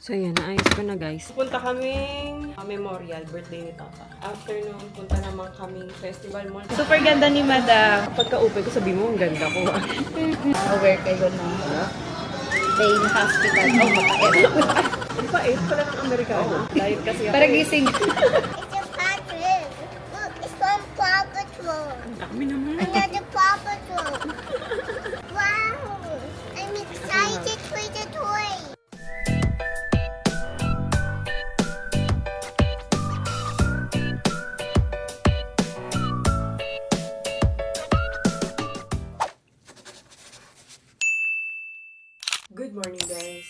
So yan, naayos ko na guys. Punta kaming memorial, birthday ni Papa. After nun, punta naman kaming festival mall. Super ganda ni Madam. Pagka-upe ko, sabi mo, ang ganda ko. Aware kayo ng day na hospital. Oh, mapait. Ang pait pala ng Amerikano. Diet kasi ako. Parang gising. It's a pattern. Look, it's from Paw Patrol. Dami naman. Another Paw Patrol. Wow! I'm excited for the toy. Good morning guys.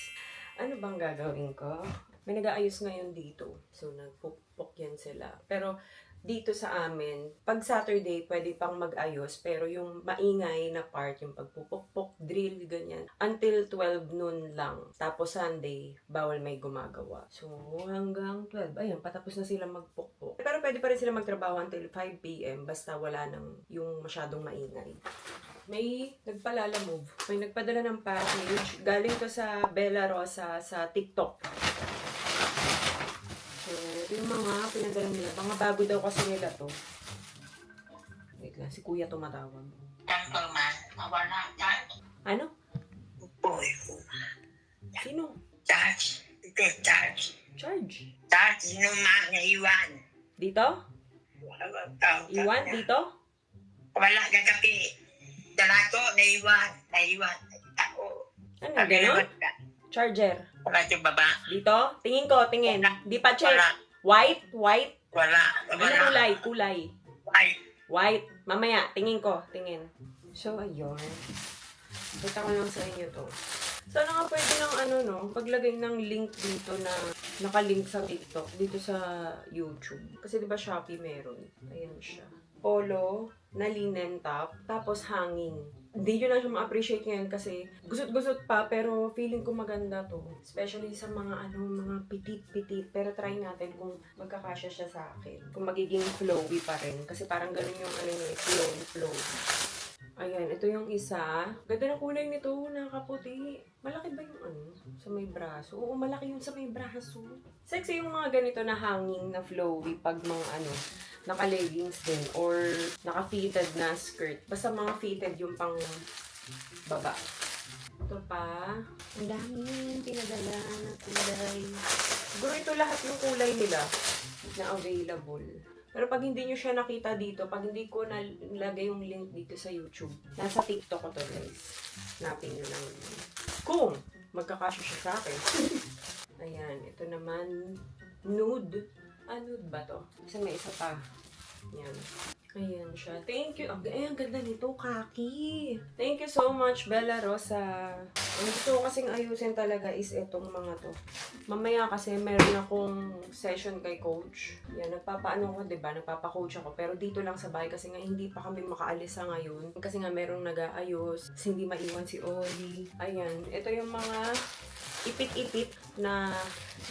Ano bang gagawin ko? May nag-aayos ngayon dito. So nagpukpok yan sila. Pero dito sa amin, pag Saturday pwede pang mag-ayos. Pero yung maingay na part, yung pagpupukpok, drill, ganyan. Until 12 noon lang. Tapos Sunday, bawal may gumagawa. So hanggang 12, ayun, patapos na sila magpukpok. Pero pwede pa rin sila magtrabaho until 5 p.m. Basta wala nang yung masyadong maingay. May nagpalalamove. May nagpadala ng package. Galing to sa Bella Rosa sa TikTok. So, ito yung mga pinadala nila. Mga bago daw kasi nila to. Wait lang, si Kuya tumatawag. Ano? Sino? Charge. Ito, charge. Charge. Charge, sino na iwan? Dito? Iwan? Dito? Wala ka kapi. Dalato, naiwan. Ako. Ano, gano'n? Charger. Wala yung baba. Dito? Tingin ko, tingin. Di pa check. Wala. White? White? Wala. Ano kulay? Kulay. Ay, White. Mamaya, tingin ko. Tingin. So, ayun. Kita ko lang sa inyo to. Sana nga pwede ng ano, no? Paglagay ng link dito na nakalink sa TikTok. Dito sa YouTube. Kasi diba Shopee meron. Ayan siya. Polo na linen top. Tapos hanging. Hindi nyo lang siya ma-appreciate ngayon kasi gusot-gusot pa pero feeling ko maganda to. Especially sa mga mga pitit-pitit. Pero try natin kung magkakasya siya sa akin. Kung magiging flowy pa rin. Kasi parang ganun yung flow. Ayan, ito yung isa. Ganda ng kulay nito, nakakaputi. Malaki ba yung sa may braso? Oo, malaki yung sa may braso. Sexy yung mga ganito na hanging na flowy pag mga naka-leggings din or naka-fitted na skirt. Basta mga fitted yung pang baba. Ito pa. Ang daming pinadala na kulay. Siguro ito lahat yung kulay nila na available. Pero pag hindi nyo siya nakita dito, pag hindi ko nalagay yung link dito sa YouTube, nasa TikTok ko to guys. Hanapin nyo lang. Kung magkakasya siya sa akin. Ayan, ito naman, nude. Nude ba to? Kasi may isa pa. Ayan. Ayan siya. Thank you. Ay, ang ganda nito, kaki. Thank you so much, Bella Rosa. Ang gusto ko kasing ayusin talaga is itong mga to. Mamaya kasi meron akong session kay coach. Yan, nagpapaano ko, diba? Nagpapa-coach ako. Pero dito lang sa bahay kasi nga hindi pa kami makaalis sa ngayon. Kasi nga merong nag-aayos. Kasi hindi maiwan si Oli. Ayan. Ito yung mga ipit-ipit na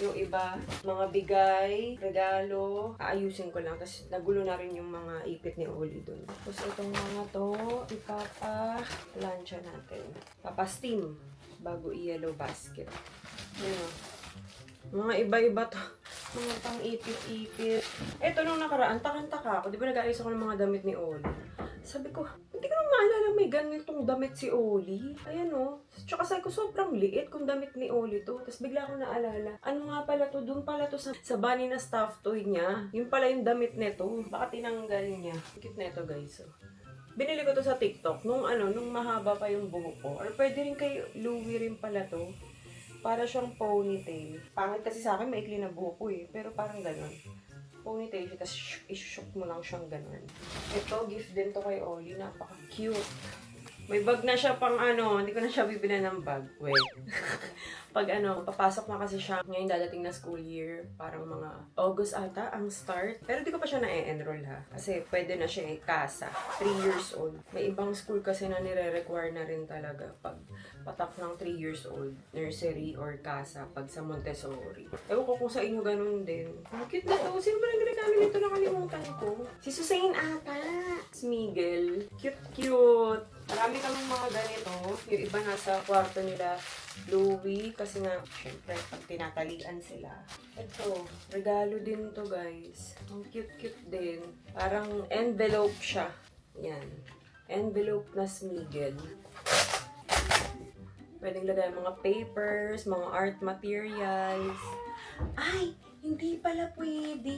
yung iba, mga bigay, regalo, aayusin ko lang. Tapos nagulo na rin yung mga ipit ni Oli dun. Tapos itong mga to, ipapa-plancha natin. Papa-steam bago i-yellow basket. Ano? Mga iba-iba to. Mga pang-ipit-ipit. Ito nung nakaraan, takang-taka ako. Di ba nag-aayos ako ng mga damit ni Oli? Sabi ko, hindi ko naman maalala may ganitong damit si Oli. Ayan o. Tsaka sabi ko, sobrang liit kung damit ni Oli to. Tapos bigla ko naalala, ano nga pala to? Doon pala to sa bunny na stuffed toy niya. Yung pala yung damit nito. Baka tinanggal niya. Cute neto guys. Binili ko to sa TikTok nung mahaba pa yung buhok ko. Or pwede rin kay Louie rin pala to. Para siyang ponytail. Pangit kasi sa akin, maikli na buhok ko eh. Pero parang gano'n. Ponytail siya, tapos isushoot mo lang siyang gano'n. Ito, gift din to kay Oli. Napaka-cute. May bag na siya pang hindi ko na siya bibili ng bag. Wait. Pag papasok na kasi siya, ngayon dadating na school year, parang mga August ata ang start. Pero di ko pa siya na-enroll ha. Kasi pwede na siya kasa. 3 years old. May ibang school kasi na nire-require na rin talaga pag patak ng 3 years old, nursery or kasa pag sa Montessori. Ewan ko kung sa inyo ganun din. Ang cute na to. Sino ba nag-regalo nito? Nakalimutan ko. Si Susain ata. Si Miguel. Cute. Marami kaming mga ganito. Yung iba nasa kwarto nila, Louie, kasi nga, syempre, pag tinatalian sila. Ito, regalo din to guys. Ang cute-cute din. Parang envelope siya. Yan. Envelope na smigel. Pwedeng lagay mga papers, mga art materials. Ay! Hindi pala pwede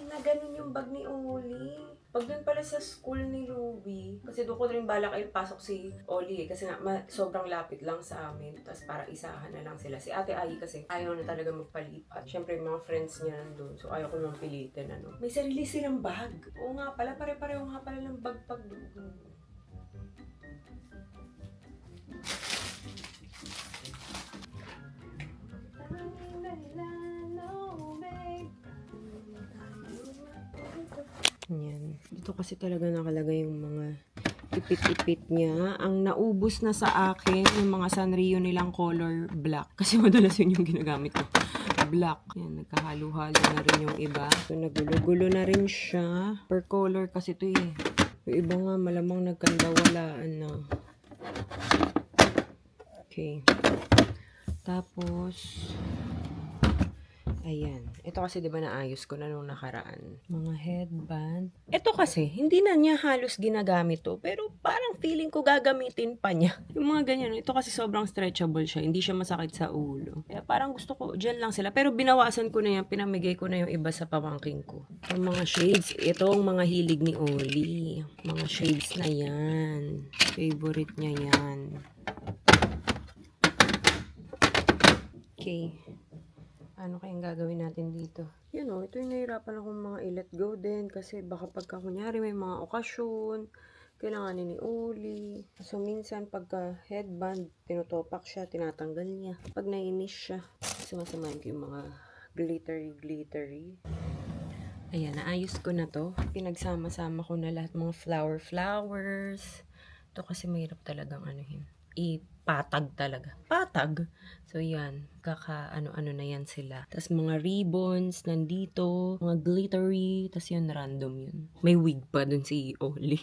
na ganun yung bag ni Oli. Pag dun pala sa school ni Louie, kasi doon ko rin balak ay pasok si Oli kasi nga sobrang lapit lang sa amin. Tapos para isahan na lang sila. Si Ate Ai kasi ayaw na talaga magpalipat. Siyempre mga friends niya nandun, so ayaw ko naman pilitin. Ano. May sarili silang bag. Oo nga pala, pare-pareho nga pala ng bag pag doon. Yan. Dito kasi talaga nakalagay yung mga ipit-ipit niya. Ang naubos na sa akin, yung mga Sanrio nilang color black. Kasi madalas yun yung ginagamit ko. Black. Yan, nagkahalo-halo na rin yung iba. So, nagulo-gulo na rin siya. Per color kasi ito eh. Yung iba nga, malamang nagkandawalaan na. Okay. Tapos, ayan. Ito kasi 'di ba naayos ko na nung nakaraan. Mga headband. Ito kasi hindi na niya halos ginagamit to, pero parang feeling ko gagamitin pa niya. Yung mga ganyan, ito kasi sobrang stretchable siya, hindi siya masakit sa ulo. Kaya parang gusto ko diyan lang sila, pero binawasan ko na yan, pinamigay ko na yung iba sa pamangking ko. Yung mga shades, itong mga hilig ni Oli. Mga shades na yan. Favorite niya yan. Okay. Ano kayang gagawin natin dito? Yun o, ito yung nahirapan akong mga i-let go din kasi baka pagka kunyari may mga okasyon, kailanganin ni Oli. So minsan pagka headband, tinutopak siya, tinatanggal niya. Pag nainis siya, sumasamahin ko yung mga glittery. Ayan, naayos ko na to. Pinagsama-sama ko na lahat mga flowers. Ito kasi mahirap talagang anuhin. Ipatag talaga. Patag. So, yan. Ano-ano na yan sila. Tapos, mga ribbons nandito. Mga glittery. Tapos, yun, random yun. May wig pa dun si Oli.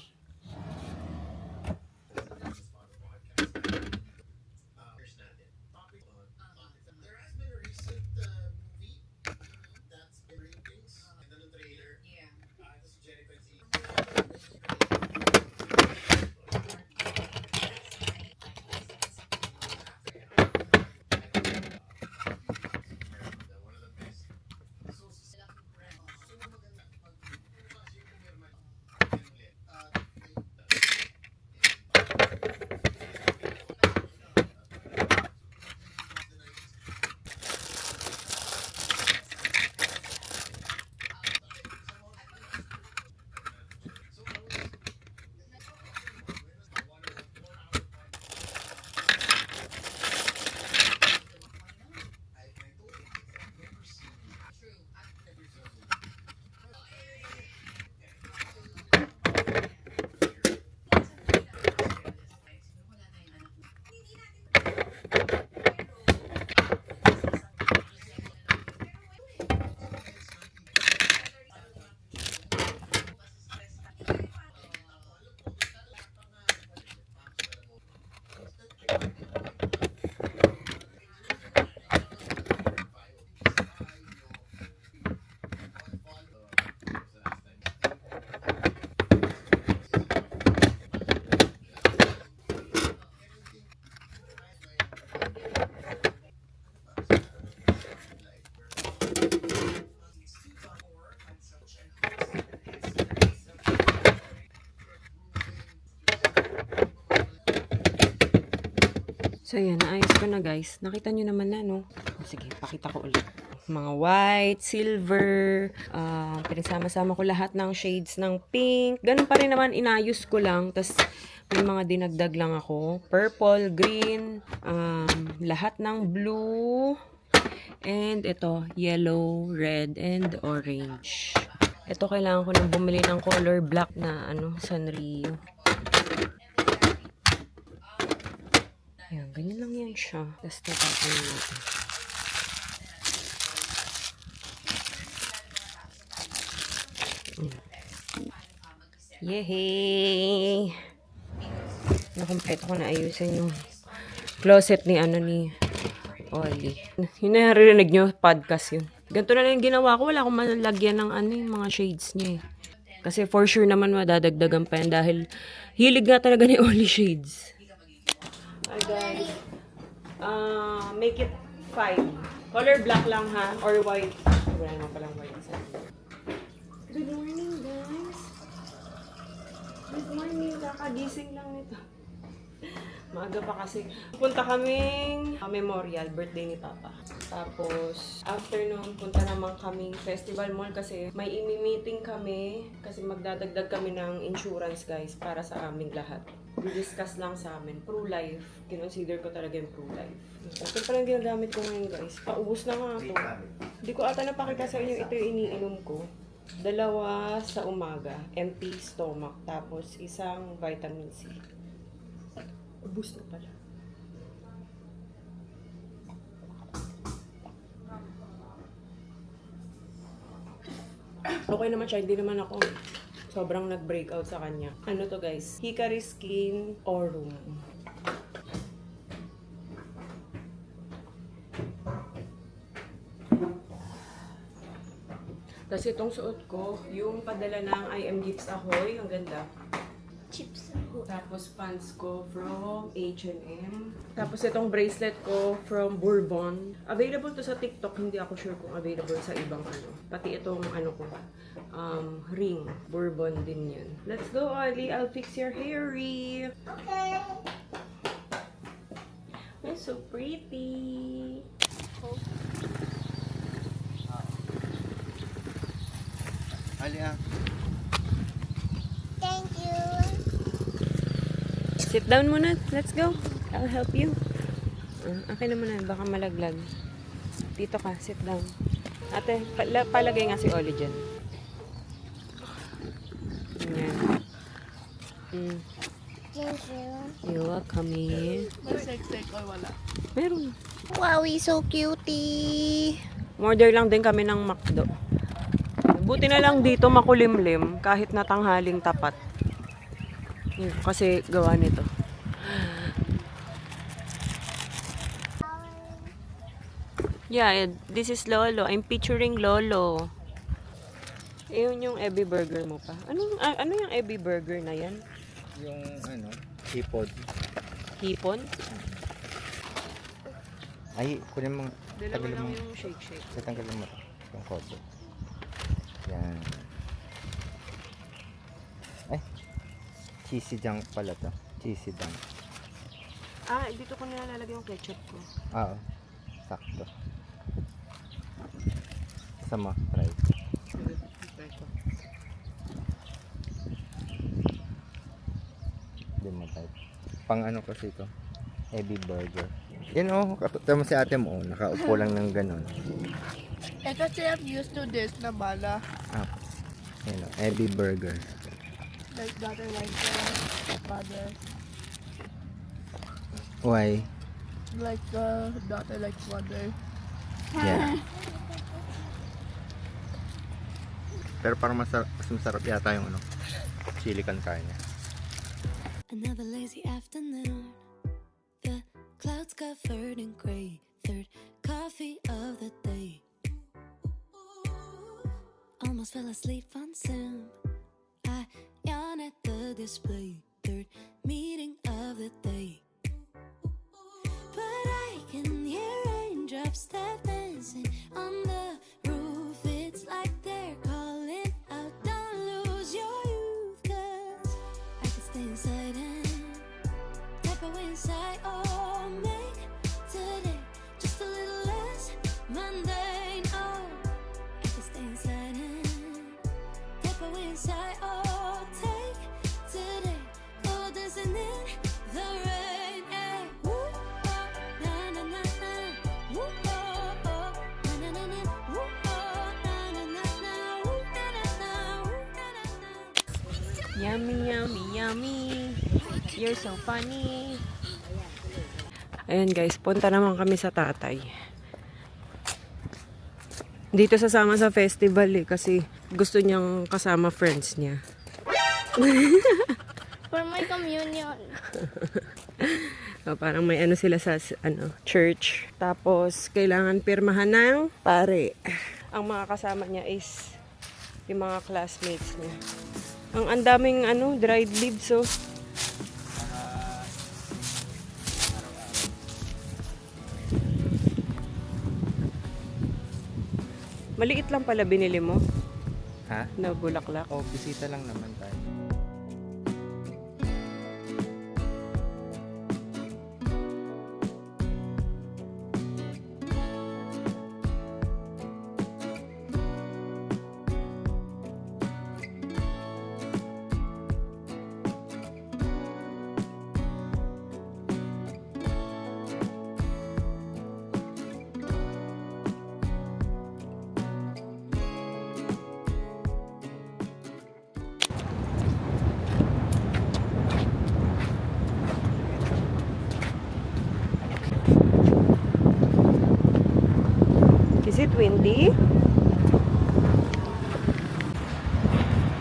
So, yan. Naayos ko na, guys. Nakita nyo naman na, no? Sige, pakita ko ulit. Mga white, silver, pinagsama-sama ko lahat ng shades ng pink. Ganun pa rin naman, inayos ko lang. Tapos, may mga dinagdag lang ako. Purple, green, lahat ng blue, and ito, yellow, red, and orange. Ito, kailangan ko nang bumili ng color black na, Sanrio. Ayan, ganyan lang yan siya. Tapos tatapin natin. Yehey! Nakumpleto ko na ayusin yung closet ni Oli. Yun na narinig nyo, podcast yun. Ganito na lang yung ginawa ko. Wala akong malagyan ng yung mga shades niya eh. Kasi for sure naman madadagdagan pa yan dahil hilig nga talaga ni Oli shades. Hi guys. Make it 5. Color black lang ha, or white. Wala naman palang white. Good morning guys. Good morning. Kakagising lang nito. Maaga pa kasi. Punta kaming memorial, birthday ni Papa. Tapos, afternoon, punta naman kaming festival mall kasi may imi-meeting kami kasi magdadagdag kami ng insurance guys para sa aming lahat. I-discuss lang sa amin. Pro-life. Kinonsider ko talaga yung pro-life. Ito pa lang ginagamit ko ngayon guys. Paubos na nga ito. Hindi ko ata napakita sa inyo ito yung iniinom ko. 2 sa umaga, empty stomach. Tapos, isang vitamin C. Ubus na pala. Okay naman siya, hindi naman ako sobrang nag-breakout sa kanya. Ano to guys? Hikari Skin Aurum. Tapos itong suot ko, yung padala ng IM Gifts Ahoy, ang ganda. Chips. Tapos pants ko from H&M. Tapos itong bracelet ko from Bourbon. Available to sa TikTok. Hindi ako sure kung available sa ibang Pati itong ko, ring. Bourbon din yan. Let's go, Oli. I'll fix your hairy. Okay. You're so pretty. Ali Thank you. Sit down muna. Let's go. I'll help you. Akin na muna. Baka malaglag. Dito ka. Sit down. Ate, palagay nga si Oli dyan. Ayan. Thank you. You're welcome. May sex-sex or wala? Meron. Wow, he's so cutie. Order lang din kami ng McDo. Buti na lang dito makulimlim kahit na tanghaling tapat. Kasi gawa nito. Yeah, this is Lolo. I'm picturing Lolo. Ayun yung Ebby Burger mo pa. Ano yung Ebby Burger na yan? yung hipod. Hipon? Ay, kunin mo. Dalawa Tagalin lang mo. yung shake-shake. Tatanggalin mo yung kobo. Yan. Ay, cheesy junk pala to. Cheesy junk. Dito ko nilalagay yung ketchup ko. Oo. Sakto. Sama, try. Hindi mo type. Pang kasi ito? Heavy burger. Yan tama si ate mo, nakaupo lang ng ganun. Kasi I'm used to this na bala. Yan heavy burger. Like daughter like father. Why? Like daughter like father. Yeah. Pero parang mas masarap yata yung chili con carne. Another lazy afternoon. The clouds covered in gray. Third coffee of the day. Almost fell asleep on Zoom. I yawn at the display. Third meeting of the day. But I can hear raindrops that dancing on the roof. It's like they're calling out, don't lose your youth. 'Cause I can stay inside and type away inside. Oh, make today just a little less mundane. Oh, I can stay inside and type away inside. Oh, take today, oh, dancing in the rain. Yeah. Woo, oh, na na na na. Woo, oh, oh, na na na na. Woo, oh, na na na na. Woo, na na na. Woo, na na na. Yummy, yummy, yummy. You're so funny. Ayan guys, punta naman kami sa tatay. Dito sasama sa festival kasi gusto niyang kasama friends niya. For my communion. So, parang may ano sila sa church. Tapos, kailangan pirmahan ng pare. Ang mga kasama niya is yung mga classmates niya. Ang daming dried leaves, oh. Maliit lang pala binili mo Ha? na bulaklak. Oh, bisita lang naman tayo. Is it windy?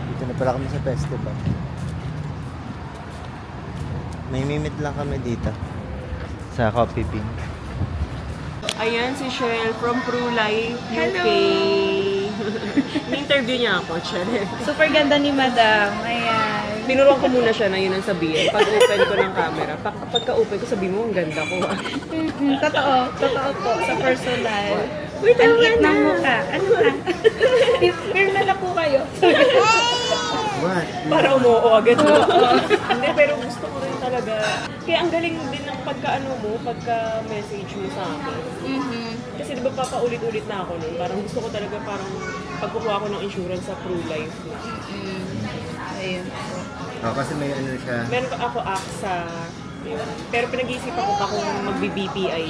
Dito na pala kami sa festival. May mimit lang kami dito. Sa Coffee Bean. Ayan si Shell from ProLife UK. Ni-interview niya ako, Shell. Super ganda ni Madam. Ayan. Tinuruan ko muna siya na yun ang sabihin. Pag open ko ng camera. Pagka-open ko, sabi mo, ang ganda ko. Totoo. Totoo po. Sa personal. Wait, Ang tama liit na. ng mukha. Ano ka? Firm na po kayo. What? Para umuo agad mo. Hindi, pero gusto ko rin talaga. Kaya ang galing din ng pagka-message mo sa akin. Kasi di ba papaulit-ulit na ako nun. Parang gusto ko talaga pagkukuha ko ng insurance sa ProLife. Ayun. Oh, kasi may ano siya. Meron ako AXA. Pero pinag-iisipan ko pa kung magbi-BPI.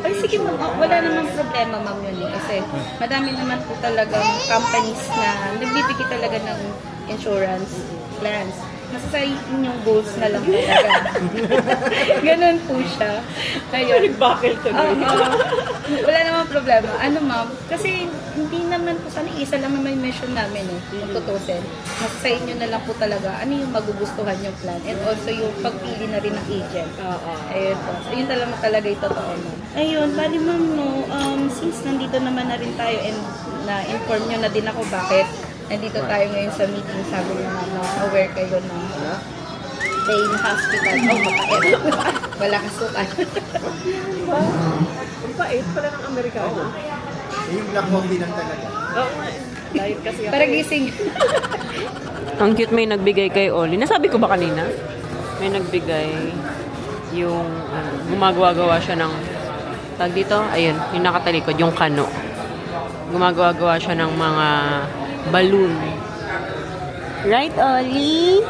Ay, sige ma'am. Oh, wala namang problema ma'am yun eh. Kasi madami naman po talagang companies na nagbibigay talaga ng insurance plans. Nasa sa inyong goals na lang talaga. Ganun po siya. Ayun. Nag-buckle to Wala namang problema. Ano ma'am? Kasi hindi naman po sana isa lang naman yung mission namin eh. Kung tutusin. Nasa sa inyo na lang po talaga ano yung magugustuhan yung plan. And also yung pagpili na rin ng agent. Ayun po. So, yun talaga yung totoo ma'am. Ayun, bali ma'am no, since nandito naman na rin tayo and na-inform nyo na din ako bakit nandito tayo ngayon sa meeting, sabi nyo na aware kayo na Dane Hospital. Oh, mapait. Wala kasukan. Ang pait pala ng Amerikano. Yung black coffee lang talaga. Oo nga. Diet kasi ako. Para gising. Ang cute may nagbigay kay Oli. Nasabi ko ba kanina? May nagbigay yung gumagawa-gawa siya ng tag dito. Ayun, yung nakatalikod, yung kano. Gumagawa-gawa siya ng mga balloon. Right, Oli?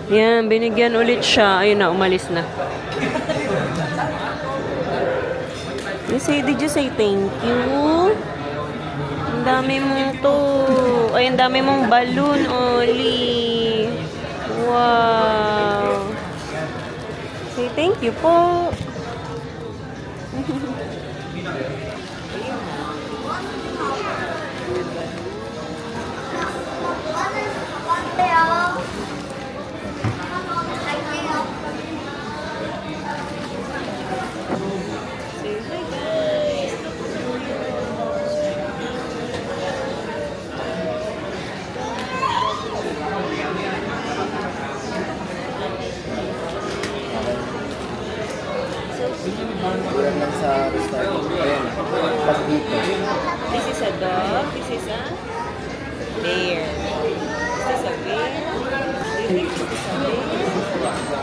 Yan, binigyan ulit siya. Ayun na, umalis na. Did you say thank you? Ang dami mong to. Ay, ang dami mong balloon, Oli. Wow. Say thank you po. Yan lang sa restaurant. Ayan. Pag dito. This is a dog. This is a bear. This is a bear. This is a bear.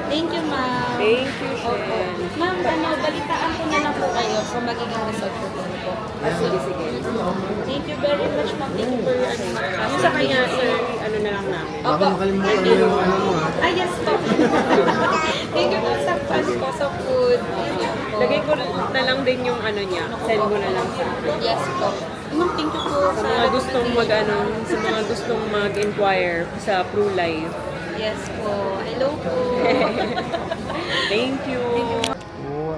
Thank you, ma'am. Thank you, Shen. Ma'am, balitaan ko na lang po kayo sa magiging result ko po. Sige, sige. Thank you very much, ma'am. Thank you for your Yung sa kanya, sir, ano na lang namin. Baka makalimutan mo yung ano mo ha. Ah, yes po. Thank you po sa po sa food. Thank you po. Lagay ko na lang din yung ano niya. Send mo na lang sa akin. Yes po. Ma'am, thank you po Sa mga gustong sa mga gustong mag-inquire sa ProLife. Yes po. Hello po. Thank you. Wow.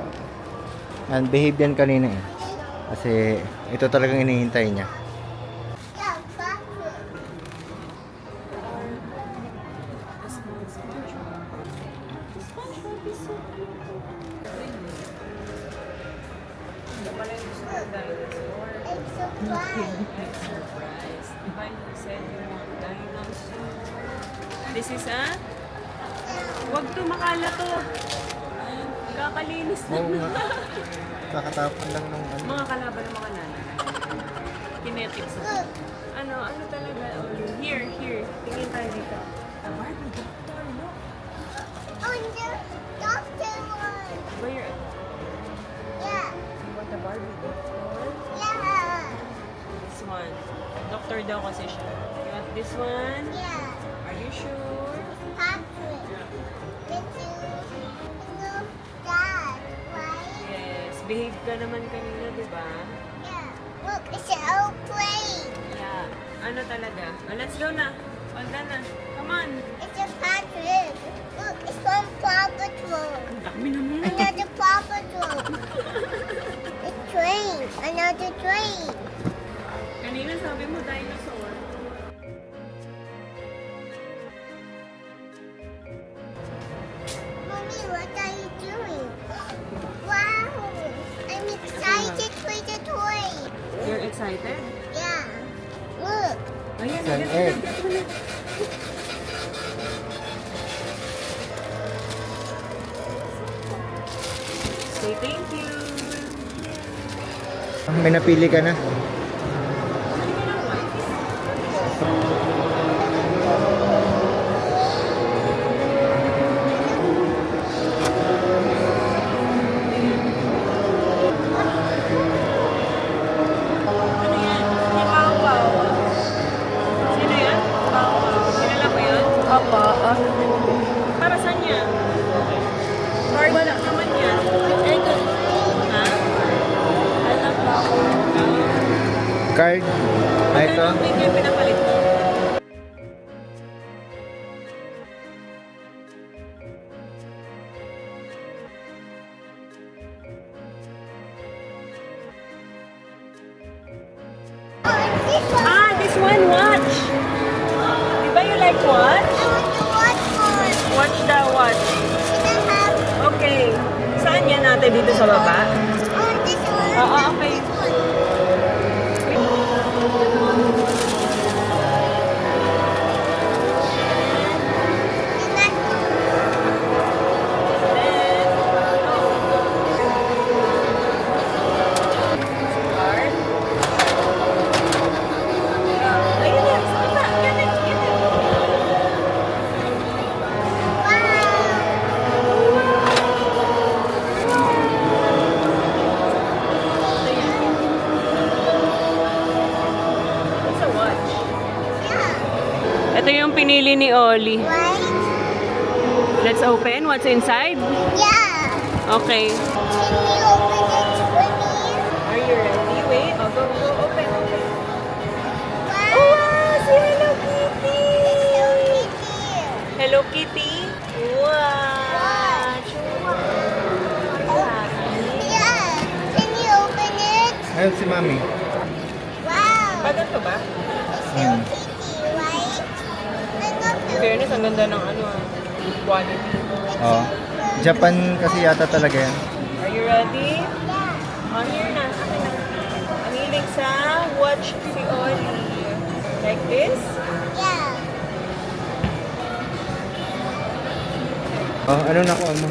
And behave yan kanina eh. Kasi ito talagang inihintay niya. He's so cute. Hindi pala yung gusto ng dinosaur. It's so bright. Surprise. Diba you said you want dinosaur? This is a... Wag to, makala to. Kakalinis na. Oo nga. Kakatapon lang ng ano. Mga kalaban ng mga nanay. Kinetics. Look. Ano talaga? Oh, here. Tingin tayo dito. A Barbie doctor, look. Oh, there's doctor one. Where? Yeah. You want a Barbie doctor? Yeah. This one. Doctor daw kasi siya. You want this one? Yeah. Are you sure? Patrick. Did you know that, right? Yes. Behave ka naman kanina, di ba? Yeah. Look, it's an airplane. Yeah. Ano talaga? Oh, let's go na. All done na. Come on. It's a Patrick. Look, it's from Paw Patrol. Ang dami naman. Another Paw Patrol. A train. Another train. Kanina sabi mo dinosaur. Mommy, what are you doing? Wow. I'm excited for the toy. You're excited? Yeah. Look. Ayan, It's an ayan, egg. ayan. Say thank you. May napili ka na. Ano yan? May pawpaw. Sino yan? Pawpaw. Kilala mo yun? Opo. Para saan yan? Card naman yan. Ha? Card. Ah, ito. Ano yung yung pinapalit mo? Ah, this one, watch. Diba you like watch? I want to watch more. Watch the watch. Should I have Okay. Saan yan natin? Dito sa baba? this one? Oo, okay. This one. And that's Ayun yan, sa baba. Get it, get it. It's a watch. yeah. Ito yung pinili ni Oli. Right? Let's open. What's inside? Yeah. Okay. Can we open it for me? Are you ready? Wait. Oh, go, open, open. Wow. Oh, wow! Si Hello Kitty! It's so cute. Hello Kitty? Wow! Yeah. Can you open it? Ayun si Mami. Wow. Bagal to ba? It's so pretty, right? I love In it. fairness, ang ganda ng ano, quality. Oh. Japan kasi yata talaga yan. Are you ready? Yeah. On here na. Akin na. Ang hilig sa watch si Oli. Like this? Yeah. Oh, ano nakuha mo?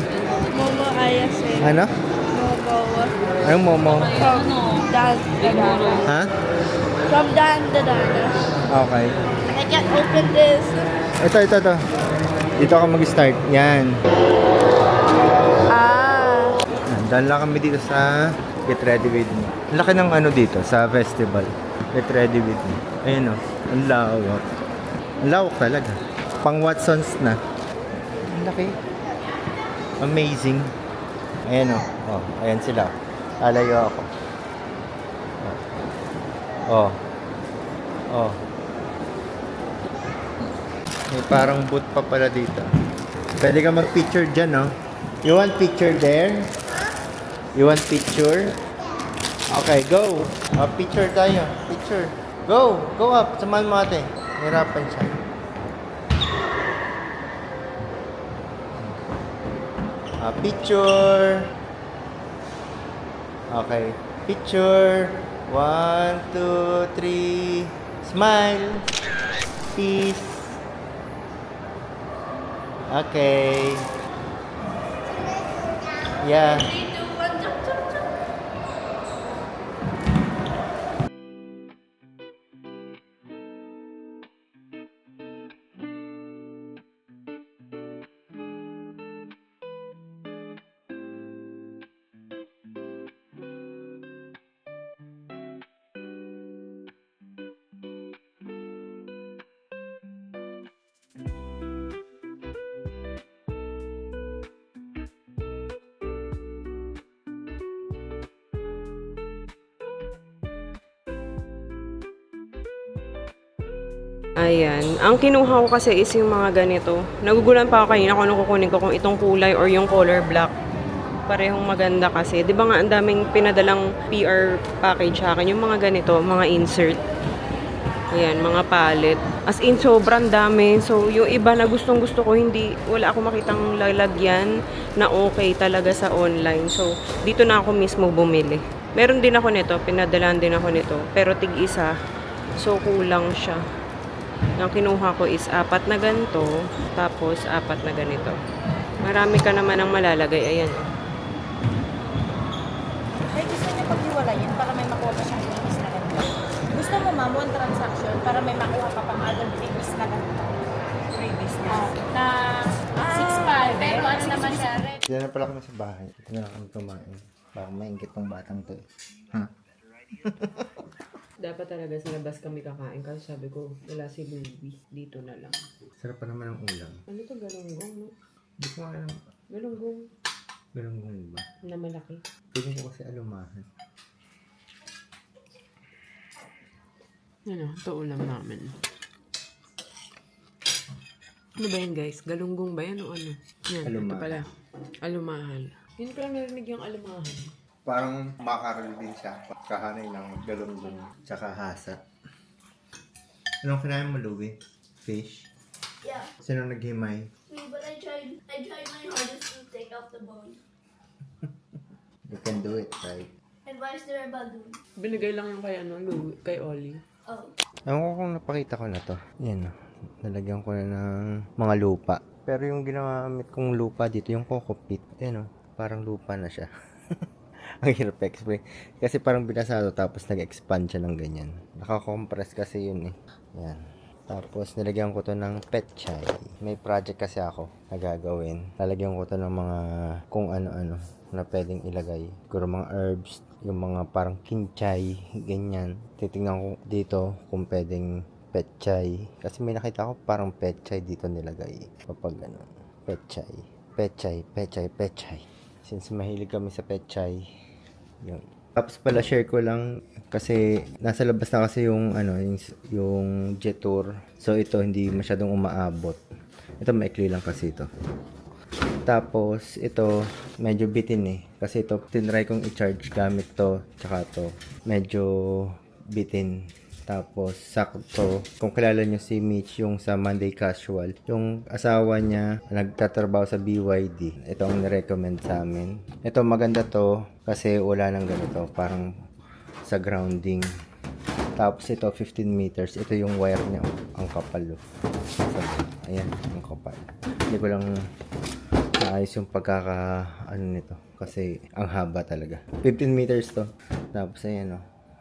Momo Ayase. Ano? Momo. Anong momo? From Dan Dadana. Ha? From Dan Dadana. Okay. I can't open this. Ito. Dito ka mag-start. Yan. Dahil lang kami dito sa Get Ready With Me. Ang laki ng ano dito sa festival. Get Ready With Me. Ayun o. Ang lawak. Ang lawak talaga. Pang Watsons na. Ang laki. Amazing. Ayan o. Oh, ayan sila. Lalayo ako. Oh. Oh. May parang booth pa pala dito. Pwede ka mag-picture dyan, no? You want picture there? You want picture? Okay, go. Picture tayo. Picture. Go. Go up. Samahan mo ate. Hirapan siya. Picture. Okay. Picture. 1, 2, 3. Smile. Peace. Okay. Yeah. Ayan. Ang kinuha ko kasi is yung mga ganito. Nagugulan pa ako kanina kung ano kukunin ko, kung itong kulay or yung color black. Parehong maganda kasi. Di ba nga ang daming pinadalang PR package sa akin. Yung mga ganito, mga insert. Ayan, mga palette. As in, sobrang dami. So, yung iba na gustong gusto ko, wala ako makitang lalagyan na okay talaga sa online. So, dito na ako mismo bumili. Meron din ako nito, pinadalan din ako nito. Pero tig-isa. So, kulang siya. Ang kinuha ko is 4 na ganito, tapos 4 na ganito. Marami ka naman ang malalagay. Ayan. Ay, gusto niya paghiwalayin para may makuha pa siyang babies na ganito. Gusto mo, ma'am, one transaction para may makuha ka pang other babies na ganito. Free business. Na 6.5, pero ano naman siya, red. Dito na pala kami sa bahay. Ito na lang kami kumain. Baka maingit tong batang to. Ha? Dapat talaga sa labas kami kakain kasi sabi ko, wala si Louie. Dito na lang. Sarap pa naman ang ulam. Ano to galunggong, no? Hindi ko alam. Galunggong Galunggong ba? na malaki. Pwede ko kasi alumahan. Ano, ito ulam namin. Ano ba yan, guys? Galunggong ba yan o ano? Yan, ito Alumahan. pala. Alumahan. Yun ko lang narinig yung alumahan. Parang makaril din siya. Kahanay ng galunggong tsaka hasa. Anong kinain mo, Louie? Fish? Yeah, Sino naghimay? me, but I tried my hardest to take off the bone. You can do it, right? And why is there a balloon? Binigay lang yung kay, Louie, kay Ollie. Oh. Ewan ko kung napakita ko na to. Yan o. Nalagyan ko na ng mga lupa. Pero yung ginamit kong lupa dito, yung kokopit. Yan o. Parang lupa na siya. Ang hirap explain. Kasi parang binasado tapos nag-expand siya ng ganyan. Nakakompress kasi yun eh. Yan. Tapos nilagyan ko to ng petchay. May project kasi ako na gagawin. Lalagyan ko to ng mga kung ano-ano na pwedeng ilagay. Siguro mga herbs, yung mga parang kinchay, ganyan. Titingnan ko dito kung pwedeng petchay. Kasi may nakita ko parang petchay dito nilagay. Kapag ano, petchay. Petchay, petchay, petchay. Since mahilig kami sa petchay, yun. Tapos pala share ko lang kasi nasa labas na kasi yung ano yung jet tour. So ito hindi masyadong umaabot. Ito maikli lang kasi ito. Tapos ito medyo bitin eh kasi ito tinry kong i-charge gamit to tsaka to. Medyo bitin. Tapos sakto kung kilala nyo si Mitch yung sa Monday Casual, yung asawa niya nagtatrabaho sa BYD. Ito ang nirecommend sa amin. Ito maganda to kasi wala nang ganito, parang sa grounding. Tapos ito 15 meters. Ito yung wire niya, ang kapal. So, ayan, ang kapal. Hindi ko lang naayos yung ano nito kasi ang haba talaga. 15 meters to. Tapos ayan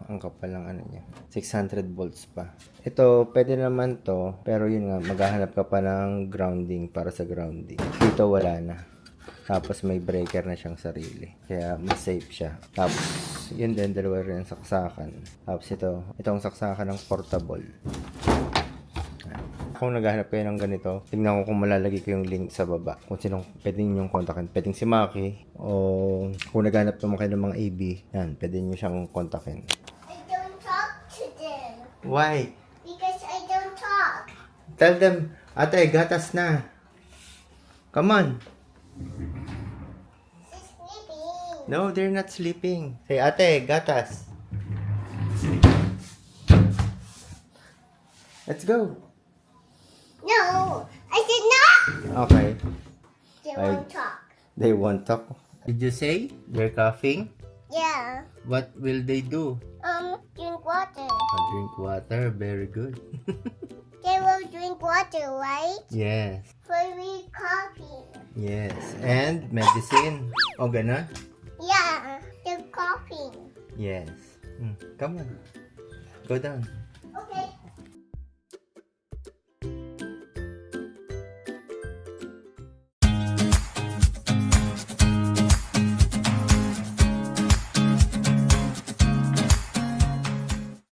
ang kapal ng ano niya. 600 volts pa. Ito, pwede naman to. Pero yun nga, maghahanap ka pa ng grounding para sa grounding. Dito wala na. Tapos may breaker na siyang sarili. Kaya mas safe siya. Tapos, yun din, dalawa rin ang saksakan. Tapos itong saksakan ng portable. Kung naghahanap kayo ng ganito, tingnan ko kung malalagay ko yung link sa baba. Kung sinong pwedeng yung kontakin. Pwedeng si Maki. O kung naghahanap naman kayo ng mga AB, yan, pwede nyo siyang kontakin. I don't talk to them Why? because I don't talk. Tell them, ate, gatas na. Come on. She's sleeping. No, they're not sleeping. Say, ate, gatas. Let's go. No, I said not. Okay. They I- won't talk. They won't talk. Did you say they're coughing? Yeah. What will they do? Drink water. Drink water. Very good. They will drink water, right? Yes. For we coffee. Yes. And medicine. O, ganon? Yeah, the coffee. Yes. Come on. Go down.